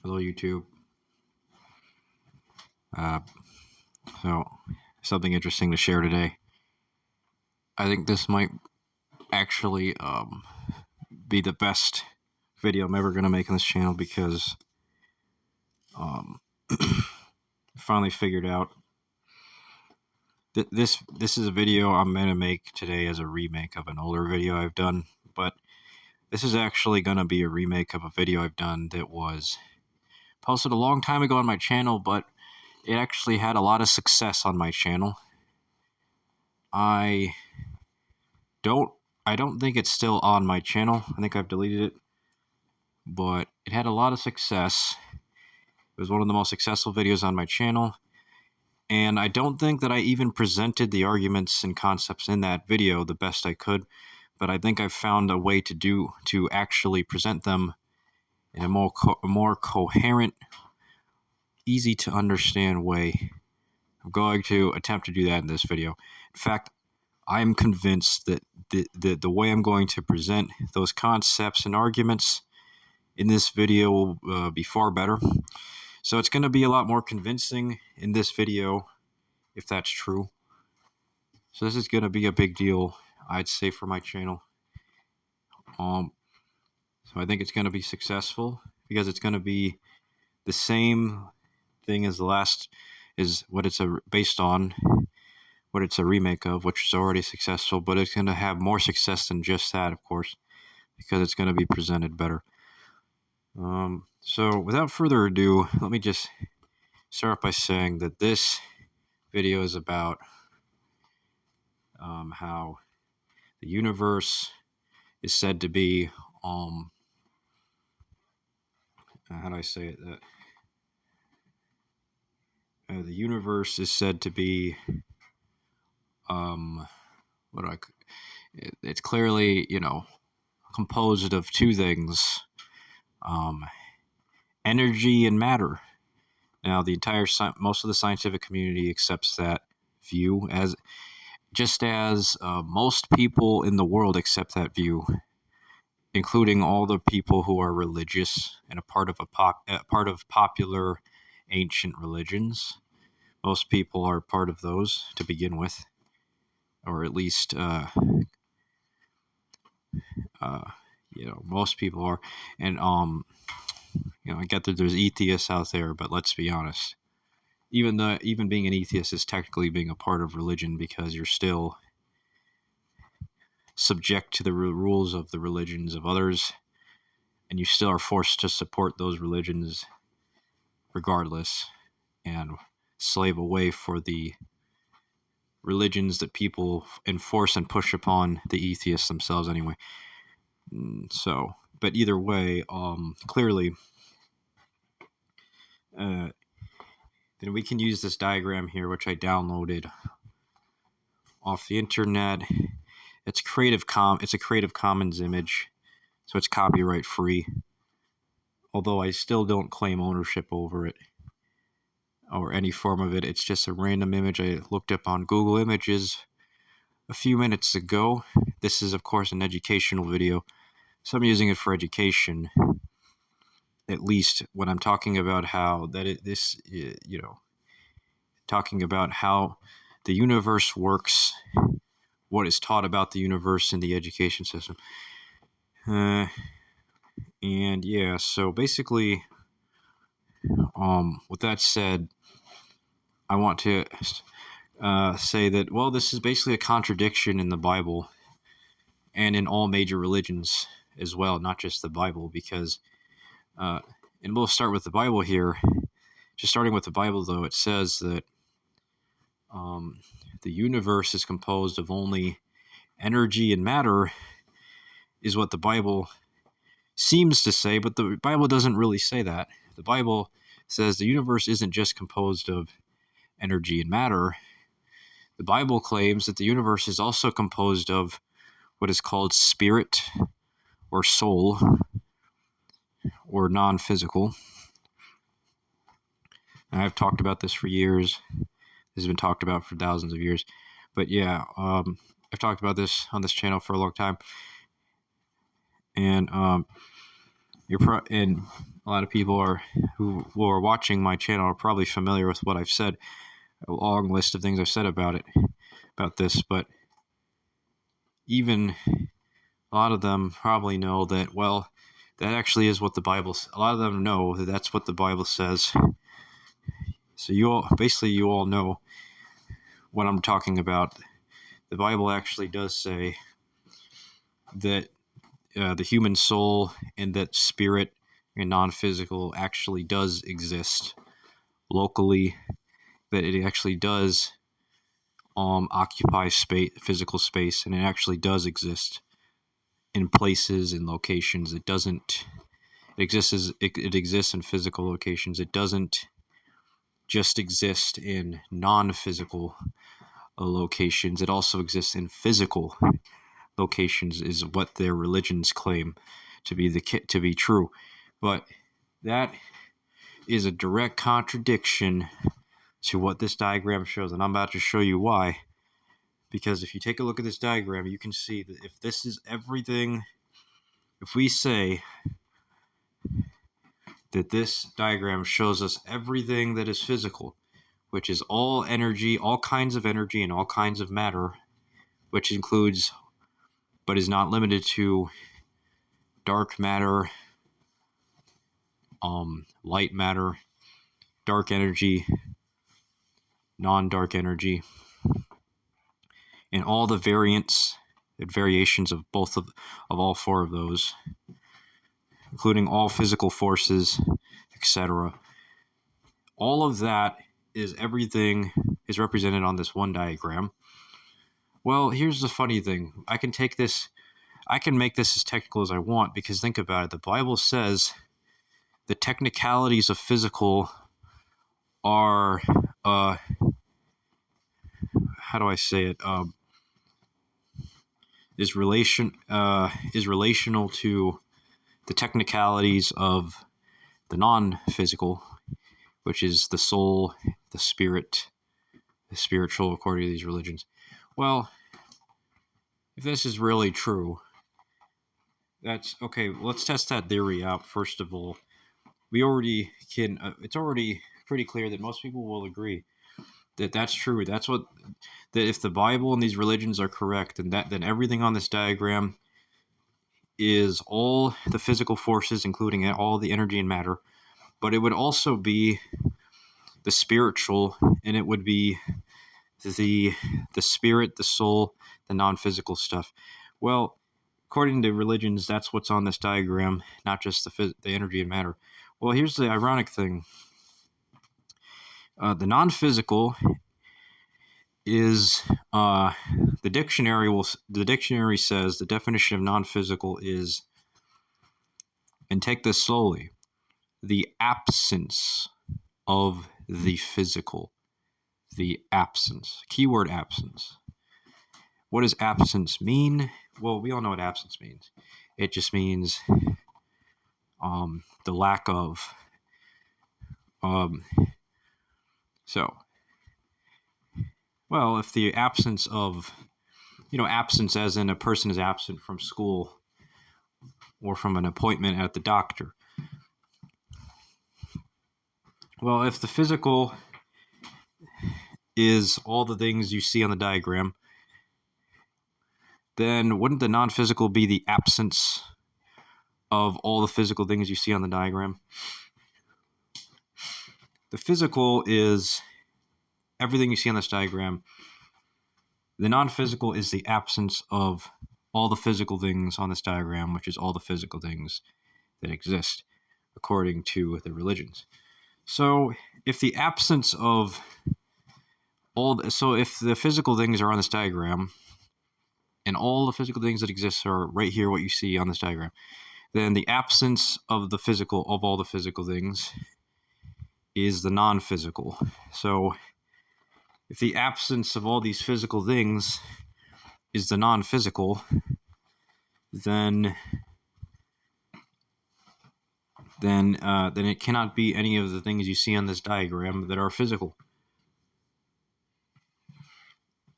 Hello, YouTube. Uh, so, something interesting to share today. I think this might actually be the best video I'm ever going to make on this channel because I finally figured out that this is a video I'm going to make today as a remake of an older video I've done, but this is actually going to be a remake of a video I've done that was posted a long time ago on my channel, but it actually had a lot of success on my channel. I don't think it's still on my channel. I think I've deleted it, but it had a lot of success. It was one of the most successful videos on my channel, and I don't think that I even presented the arguments and concepts in that video the best I could, but I think I've found a way to actually present them in a more coherent, easy to understand way. I'm going to attempt to do that in this video. In fact, I'm convinced that the way I'm going to present those concepts and arguments in this video will be far better. So it's going to be a lot more convincing in this video, if that's true. So this is going to be a big deal, I'd say, for my channel. So I think it's going to be successful because it's going to be the same thing as the last, is what it's based on, what it's a remake of, which is already successful, but it's going to have more success than just that, of course, because it's going to be presented better. So without further ado, let me just start off by saying that this video is about how the universe is said to be, how do I say it? The universe is said to be, it's clearly, composed of two things, energy and matter. Now, most of the scientific community accepts that view, just as most people in the world accept that view, including all the people who are religious and a part of popular ancient religions. Most people are part of those to begin with, or at least, most people are. And I get that there's atheists out there, but let's be honest. Even being an atheist is technically being a part of religion, because you're still subject to the rules of the religions of others, and you still are forced to support those religions regardless, and slave away for the religions that people enforce and push upon the atheists themselves anyway. So, but either way, clearly, then we can use this diagram here, which I downloaded off the internet. It's a Creative Commons image, so it's copyright free. Although I still don't claim ownership over it or any form of it. It's just a random image I looked up on Google Images a few minutes ago. This is, of course, an educational video, so I'm using it for education. At least when I'm talking about talking about how the universe works, what is taught about the universe in the education system. And yeah, so basically, with that said, I want to say that, well, this is basically a contradiction in the Bible and in all major religions as well, not just the Bible, because, and we'll start with the Bible here. Just starting with the Bible, though, it says that the universe is composed of only energy and matter, is what the Bible seems to say, but the Bible doesn't really say that. The Bible says the universe isn't just composed of energy and matter. The Bible claims that the universe is also composed of what is called spirit or soul or non-physical. And I've talked about this for years. This has been talked about for thousands of years. But yeah, I've talked about this on this channel for a long time. And and a lot of people who are watching my channel are probably familiar with what I've said, a long list of things I've said about this, but even a lot of them probably know that, well, that actually is what the Bible, a lot of them know that that's what the Bible says. So you all know what I'm talking about. The Bible actually does say that the human soul and that spirit and non-physical actually does exist locally, that it actually does occupy physical space, and it actually does exist in places and locations. It exists in physical locations. It doesn't just exist in non-physical locations. It also exists in physical locations, is what their religions claim to be true. But that is a direct contradiction to what this diagram shows, and I'm about to show you why. Because if you take a look at this diagram, you can see that if this is everything, if we say that this diagram shows us everything that is physical, which is all energy, all kinds of energy and all kinds of matter, which includes, but is not limited to, dark matter, light matter, dark energy, non-dark energy, and all the variations of all four of those, including all physical forces, etc. All of that is everything is represented on this one diagram. Well, here's the funny thing. I can make this as technical as I want, because think about it. The Bible says the technicalities of physical are, how do I say it? Is relational to the technicalities of the non-physical, which is the soul, the spirit, the spiritual, according to these religions. Well, if this is really true, that's okay. Let's test that theory out. First of all, we already can. It's already pretty clear that most people will agree that that's true. That if the Bible and these religions are correct, then everything on this diagram is all the physical forces, including all the energy and matter, but it would also be the spiritual, and it would be the spirit, the soul, the non-physical stuff. Well, according to religions, that's what's on this diagram, not just the energy and matter. Well, here's the ironic thing. The non-physical is the dictionary says the definition of non-physical is, and take this slowly, the absence of the physical. The absence. Keyword absence. What does absence mean? Well, we all know what absence means. It just means the lack of. Well, if the absence of, absence as in a person is absent from school or from an appointment at the doctor. Well, if the physical is all the things you see on the diagram, then wouldn't the non-physical be the absence of all the physical things you see on the diagram? The physical is everything you see on this diagram. The non-physical is the absence of all the physical things on this diagram, which is all the physical things that exist, according to the religions. So if the absence of if the physical things are on this diagram, and all the physical things that exist are right here, what you see on this diagram, then the absence of all the physical things is the non-physical. So if the absence of all these physical things is the non-physical, then it cannot be any of the things you see on this diagram that are physical.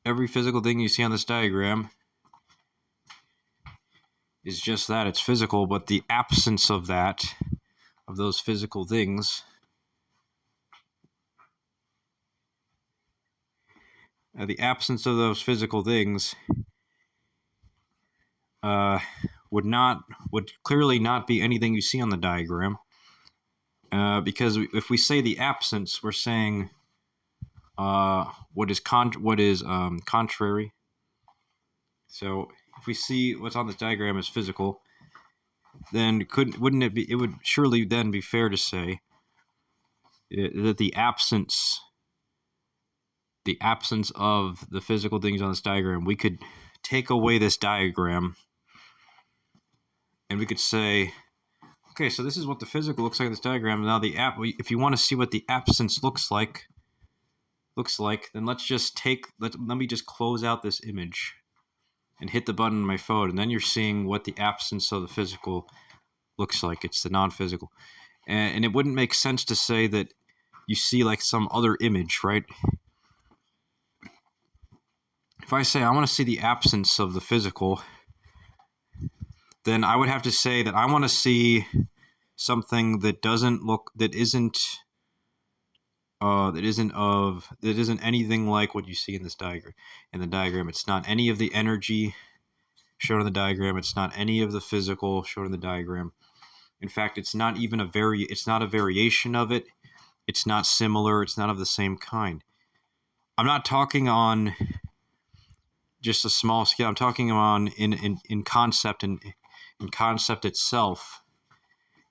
Every physical thing you see on this diagram is just that, it's physical, but the absence of that, of those physical things, the absence of those physical things would clearly not be anything you see on the diagram, because if we say the absence, we're saying what is contrary. So if we see what's on this diagram is physical, then wouldn't it be? It would surely then be fair to say that the absence of the physical things on this diagram, we could take away this diagram, and we could say, okay, so this is what the physical looks like in this diagram. Now if you want to see what the absence looks like, then let's just let me just close out this image and hit the button on my phone, and then you're seeing what the absence of the physical looks like. It's the non-physical. And it wouldn't make sense to say that you see like some other image, right? If I say I want to see the absence of the physical, then I would have to say that I want to see something that isn't anything like what you see in this diagram. In the diagram, it's not any of the energy shown in the diagram. It's not any of the physical shown in the diagram. In fact, it's not even it's not a variation of it. It's not similar. It's not of the same kind. I'm not talking on just a small scale. I'm talking on in concept and in concept itself.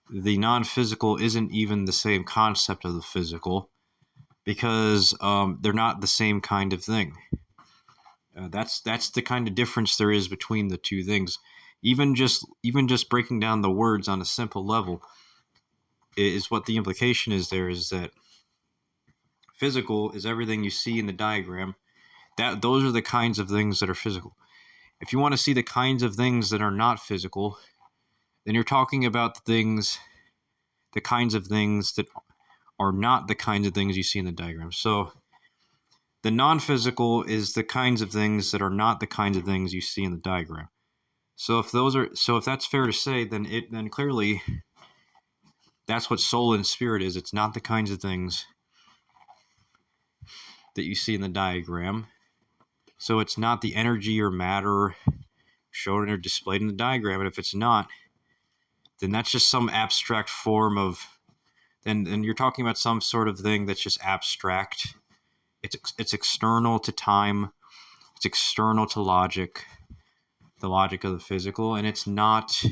The non-physical isn't even the same concept of the physical, because they're not the same kind of thing. That's the kind of difference there is between the two things. Even just breaking down the words on a simple level is what the implication is there, is that physical is everything you see in the diagram. Those are the kinds of things that are physical. If you want to see the kinds of things that are not physical, then you're talking about the kinds of things that are not the kinds of things you see in the diagram. So the non-physical is the kinds of things that are not the kinds of things you see in the diagram. So if that's fair to say, then clearly that's what soul and spirit is. It's not the kinds of things that you see in the diagram. So it's not the energy or matter shown or displayed in the diagram. And if it's not, then that's just some abstract form of. Then you're talking about some sort of thing that's just abstract. It's external to time. It's external to logic. The logic of the physical, and it's not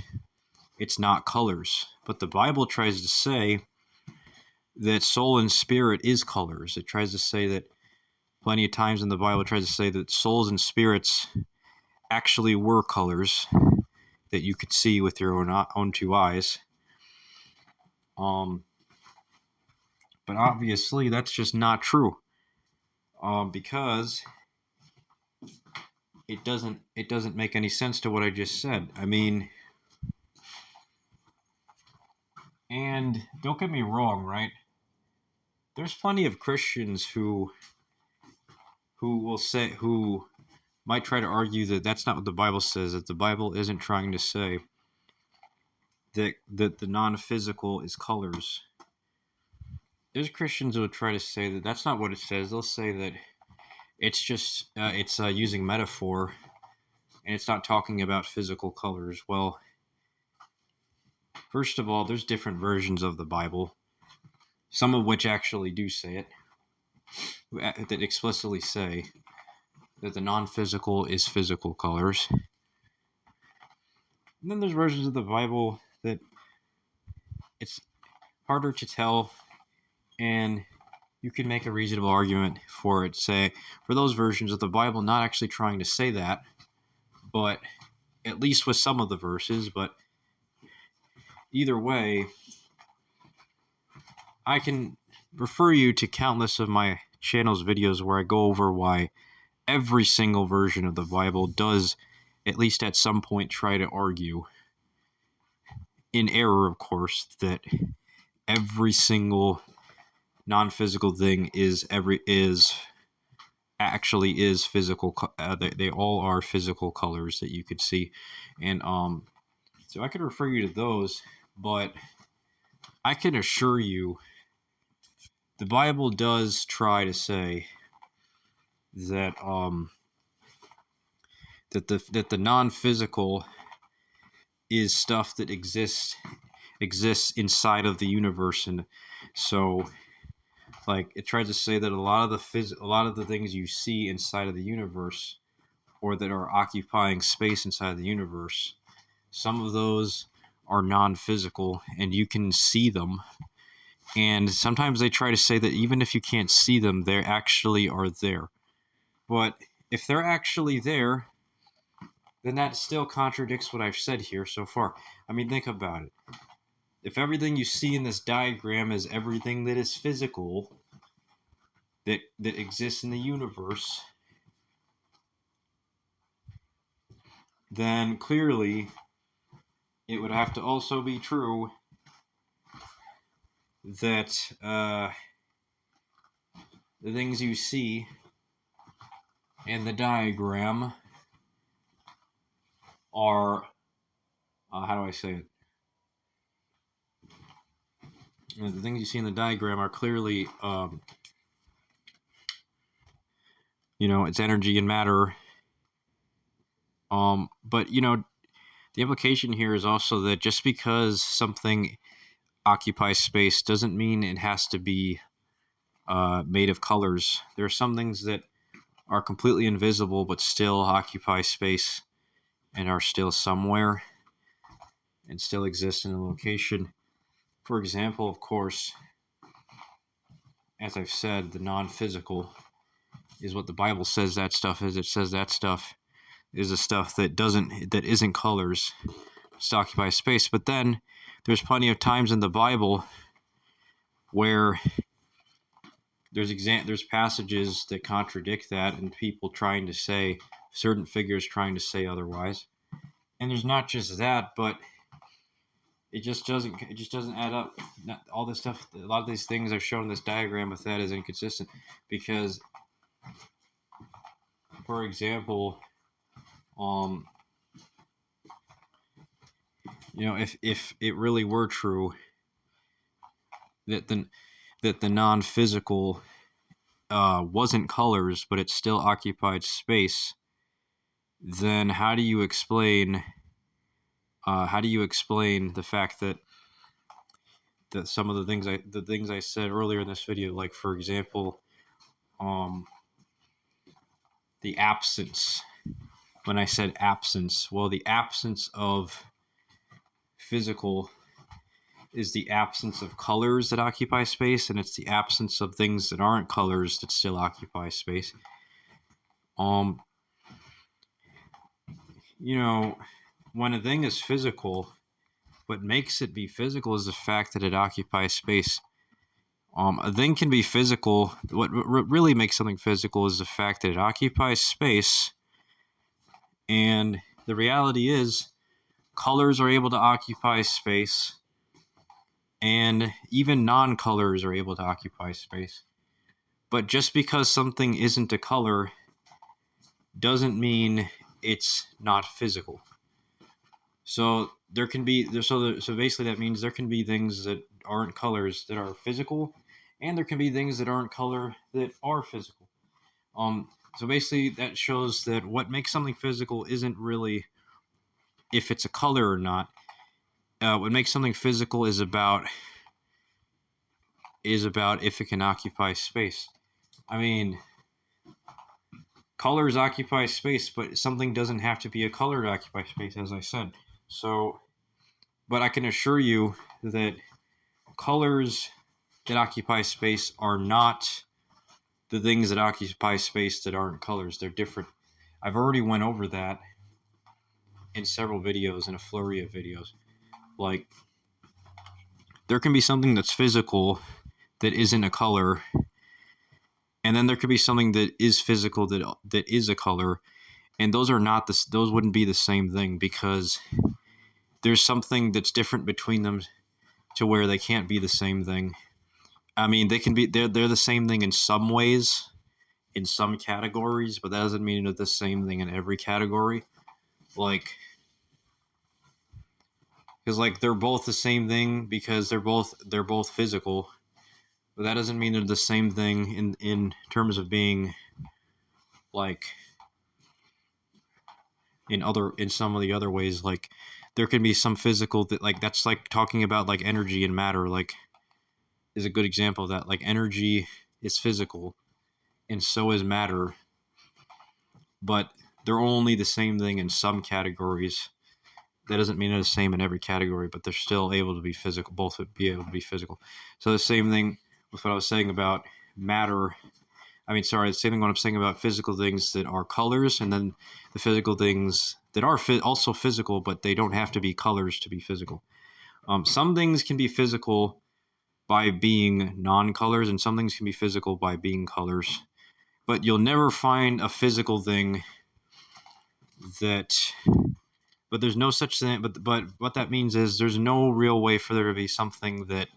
colors. But the Bible tries to say that soul and spirit is colors. It tries to say that plenty of times in the Bible, it tries to say that souls and spirits actually were colors that you could see with your own two eyes. But obviously that's just not true, because it doesn't make any sense to what I just said. I mean, and don't get me wrong, right? There's plenty of Christians who might try to argue that that's not what the Bible says, that the Bible isn't trying to say that the non-physical is colors. There's Christians who would try to say that that's not what it says. They'll say that it's just using metaphor, and it's not talking about physical colors. Well, first of all, there's different versions of the Bible, some of which actually do say it, that explicitly say that the non-physical is physical colors. And then there's versions of the Bible that it's harder to tell, and you can make a reasonable argument for it, say, for those versions of the Bible not actually trying to say that, but at least with some of the verses. But either way, I can refer you to countless of my channel's videos where I go over why every single version of the Bible does, at least at some point, try to argue, in error of course, that every single non-physical thing is physical. They all are physical colors that you could see. And So I could refer you to those, but I can assure you the Bible does try to say that that the non-physical is stuff that exists inside of the universe. And so like it tries to say that a lot of the things you see inside of the universe, or that are occupying space inside the universe, some of those are non-physical and you can see them. And sometimes they try to say that even if you can't see them, they actually are there. But if they're actually there, then that still contradicts what I've said here so far. I mean, think about it. If everything you see in this diagram is everything that is physical, that exists in the universe, then clearly it would have to also be true that the things you see in the diagram are, how do I say it? The things you see in the diagram are clearly, it's energy and matter. But, the implication here is also that just because something occupies space doesn't mean it has to be made of colors. There are some things that are completely invisible but still occupy space and are still somewhere and still exist in a location. For example, of course, as I've said, the non-physical is what the Bible says that stuff is. It says that stuff is the stuff that isn't colors, to occupy space. But then there's plenty of times in the Bible where there's passages that contradict that, and people trying to say, certain figures trying to say otherwise. And there's not just that, but it just doesn't add up. All this stuff, a lot of these things I've shown in this diagram with that is inconsistent, because, for example, if it really were true that the non-physical wasn't colors, but it still occupied space, then how do you explain the fact that some of the things I said earlier in this video, like for example, the absence. When I said absence, well, the absence of physical is the absence of colors that occupy space, and it's the absence of things that aren't colors that still occupy space. When a thing is physical, what makes it be physical is the fact that it occupies space. A thing can be physical. What really makes something physical is the fact that it occupies space. And the reality is, colors are able to occupy space, and even non-colors are able to occupy space. But just because something isn't a color doesn't mean it's not physical. So there can be so basically that means there can be things that aren't colors that are physical, and there can be things that aren't color that are physical. So basically that shows that what makes something physical isn't really if it's a color or not. What makes something physical is about if it can occupy space. I mean, colors occupy space, but something doesn't have to be a color to occupy space, as I said. So, but I can assure you that colors that occupy space are not the things that occupy space that aren't colors. They're different. I've already went over that in several videos, in a flurry of videos. Like, there can be something that's physical that isn't a color, and then there could be something that is physical that is a color, and those wouldn't be the same thing, because there's something that's different between them to where they can't be the same thing. I mean, they're the same thing in some ways, in some categories, but that doesn't mean they're the same thing in every category. Like, because like they're both the same thing because they're both physical, but that doesn't mean they're the same thing in terms of being like in some of the other ways. Like there can be some physical that like that's like talking about like energy and matter, like is a good example of that. Like energy is physical and so is matter, but they're only the same thing in some categories. That doesn't mean they're the same in every category, but they're still able to be physical. Both would be able to be physical. So the same thing with what I was saying about matter. The same thing what I'm saying about physical things that are colors, and then the physical things that are also physical, but they don't have to be colors to be physical. Some things can be physical by being non-colors, and some things can be physical by being colors. But you'll never find a physical thing that. But there's no such thing. But what that means is there's no real way for there to be something that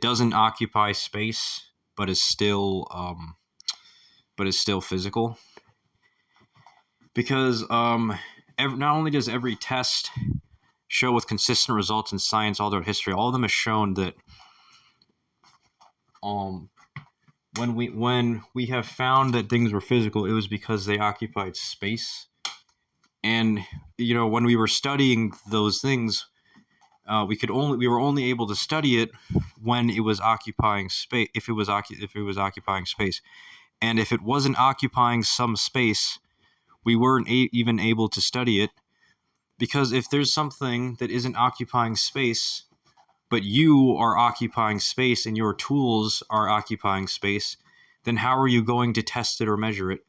doesn't occupy space, but is still physical. Because not only does every test show with consistent results in science all throughout history, all of them have shown that when we have found that things were physical, it was because they occupied space. And when we were studying those things, we were only able to study it when it was occupying space. If it was occupying space, and if it wasn't occupying some space, we weren't even able to study it. Because if there's something that isn't occupying space, but you are occupying space and your tools are occupying space, then how are you going to test it or measure it?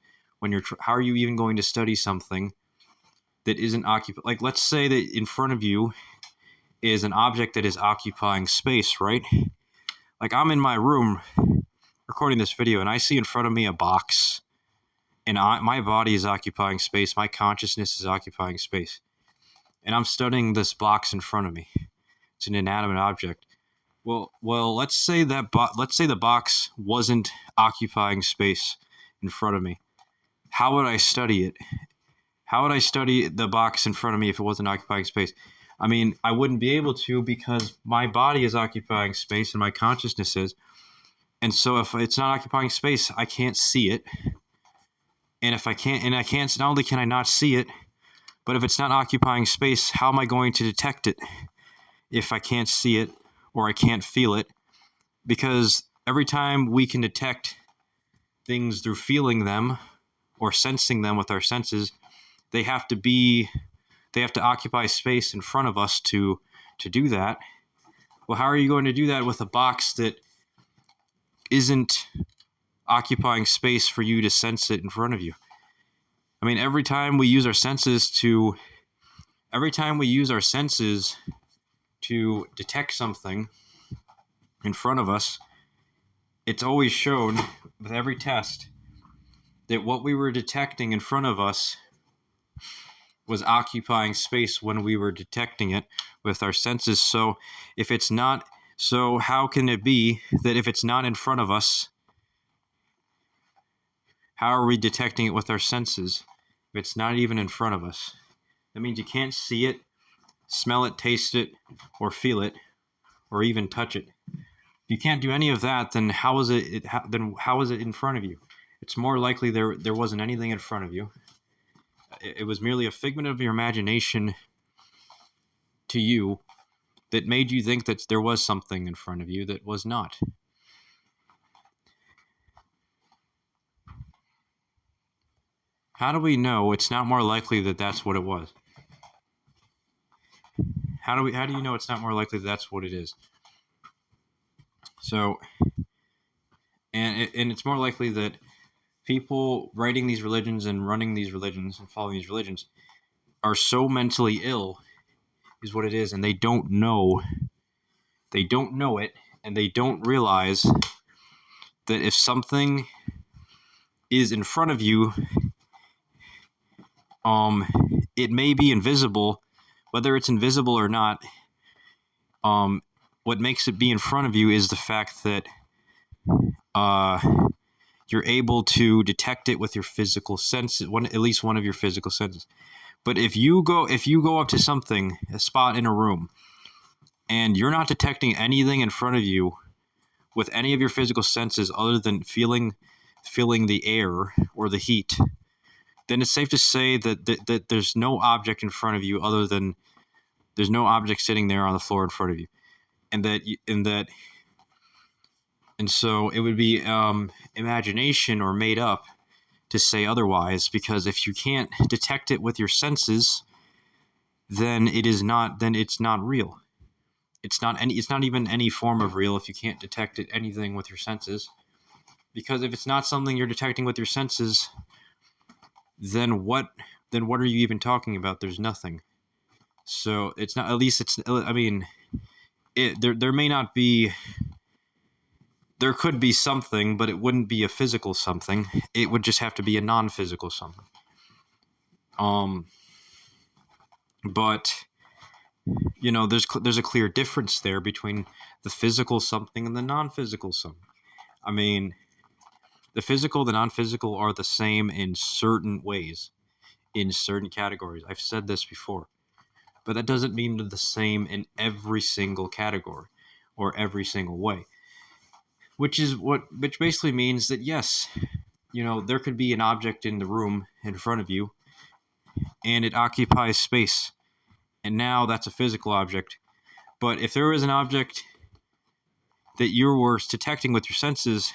How are you even going to study something that isn't occupied? Like, let's say that in front of you is an object that is occupying space, right? Like, I'm in my room recording this video, and I see in front of me a box, and my body is occupying space. My consciousness is occupying space, and I'm studying this box in front of me. It's an inanimate object. Well, let's say the box wasn't occupying space in front of me. How would I study it? How would I study the box in front of me if it wasn't occupying space? I wouldn't be able to, because my body is occupying space and my consciousness is. And so if it's not occupying space, I can't see it. And not only can I not see it, but if it's not occupying space, how am I going to detect it if I can't see it or I can't feel it? Because every time we can detect things through feeling them or sensing them with our senses, they have to occupy space in front of us to do that. Well, how are you going to do that with a box that isn't occupying space for you to sense it in front of you? Every time we use our senses to detect something in front of us, it's always shown with every test that what we were detecting in front of us was occupying space when we were detecting it with our senses. So how can it be that if it's not in front of us, how are we detecting it with our senses if it's not even in front of us? That means you can't see it, smell it, taste it, or feel it, or even touch it. If you can't do any of that, then how is it in front of you? It's more likely there wasn't anything in front of you. It was merely a figment of your imagination to you that made you think that there was something in front of you that was not. How do we know it's not more likely that that's what it was? How do you know it's not more likely that that's what it is? So, and it's more likely that people writing these religions and running these religions and following these religions are so mentally ill, is what it is, and they don't know it, and they don't realize that if something is in front of you, it may be invisible. Whether it's invisible or not, what makes it be in front of you is the fact that you're able to detect it with your physical senses, at least one of your physical senses. But if you go up to something, a spot in a room, and you're not detecting anything in front of you with any of your physical senses other than feeling the air or the heat, then it's safe to say that there's no object in front of you other than there's no object sitting there on the floor in front of you, and so it would be imagination or made up to say otherwise, because if you can't detect it with your senses, then it's not real. It's not even any form of real if you can't detect anything with your senses. Because if it's not something you're detecting with your senses, then what are you even talking about? There's nothing. So it's not, at least it's, I mean, there may not be, there could be something, but it wouldn't be a physical something. It would just have to be a non-physical something. But there's a clear difference there between the physical something and the non-physical something. I mean, the physical, the non-physical are the same in certain ways, in certain categories. I've said this before, but that doesn't mean they're the same in every single category or every single way. Which basically means that yes, there could be an object in the room in front of you, and it occupies space, and now that's a physical object. But if there was an object that you were detecting with your senses,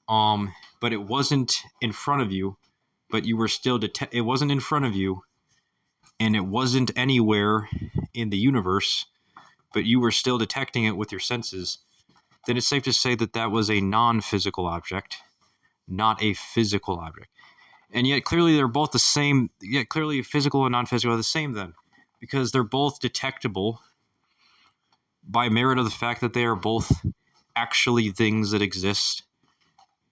but it wasn't in front of you, but you were still it wasn't in front of you, and it wasn't anywhere in the universe, but you were still detecting it with your senses, then it's safe to say that that was a non-physical object, not a physical object. And yet clearly they're both the same. Yet clearly physical and non-physical are the same then, because they're both detectable by merit of the fact that they are both actually things that exist.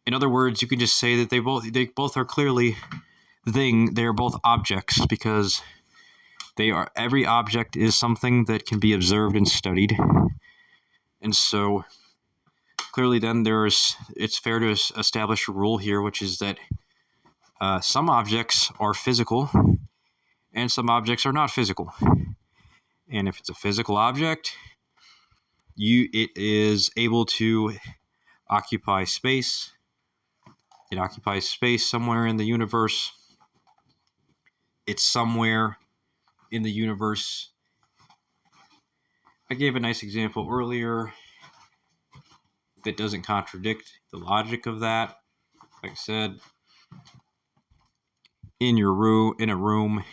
In other words, you can just say that they both are clearly they are both objects, because every object is something that can be observed and studied. And so clearly then it's fair to establish a rule here, which is that some objects are physical and some objects are not physical. And if it's a physical object, it is able to occupy space. It occupies space somewhere in the universe. It's somewhere in the universe. I gave a nice example earlier that doesn't contradict the logic of that. Like I said, in a room,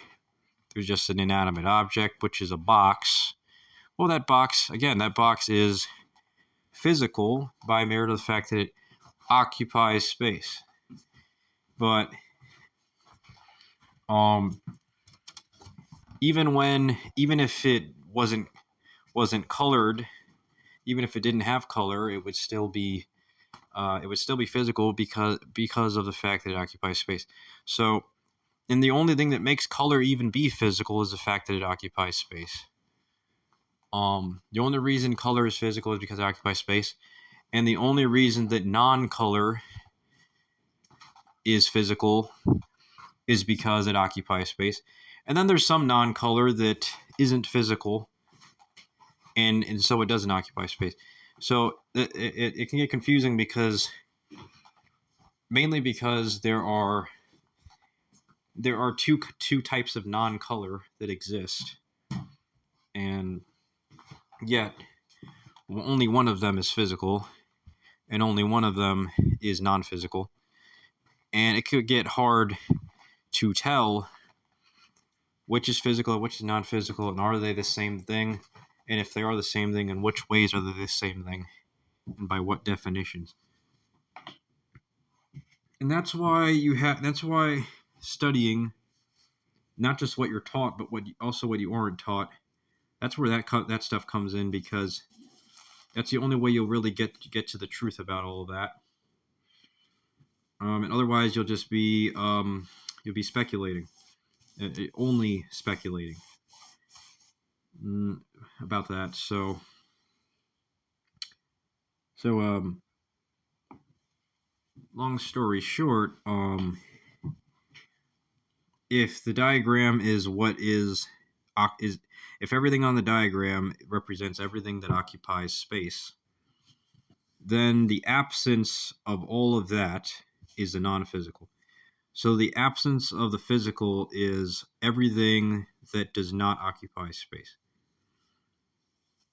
there's just an inanimate object, which is a box. Well, that box is physical by merit of the fact that it occupies space. But even if it wasn't colored, even if it didn't have color, it would still be physical because of the fact that it occupies space. So, and the only thing that makes color even be physical is the fact that it occupies space. The only reason color is physical is because it occupies space, and the only reason that non-color is physical is because it occupies space. And then there's some non-color that isn't physical, and so it doesn't occupy space. So it can get confusing mainly because there are two types of non-color that exist, and yet only one of them is physical, and only one of them is non-physical. And it could get hard to tell which is physical and which is non-physical, and are they the same thing? And if they are the same thing, in which ways are they the same thing? And by what definitions? And that's why studying, not just what you're taught, but also what you aren't taught, that's where that stuff comes in, because that's the only way you'll really get to the truth about all of that. And otherwise, you'll be speculating, only speculating about that. So long story short, if the diagram is what is if everything on the diagram represents everything that occupies space, then the absence of all of that is the non-physical. So the absence of the physical is everything that does not occupy space.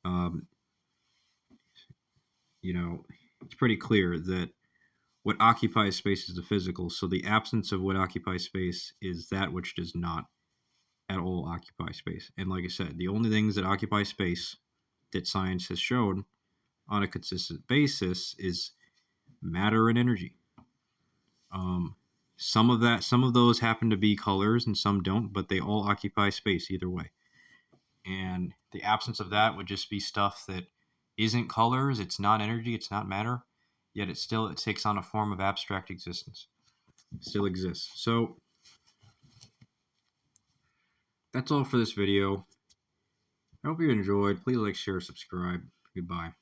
Um, it's pretty clear that what occupies space is the physical. So the absence of what occupies space is that which does not at all occupy space. And like I said, the only things that occupy space that science has shown on a consistent basis is matter and energy. Some of those happen to be colors and some don't, but they all occupy space either way. And the absence of that would just be stuff that isn't colors, it's not energy, it's not matter, yet it takes on a form of abstract existence. It still exists. So that's all for this video. I hope you enjoyed. Please like, share, subscribe. Goodbye.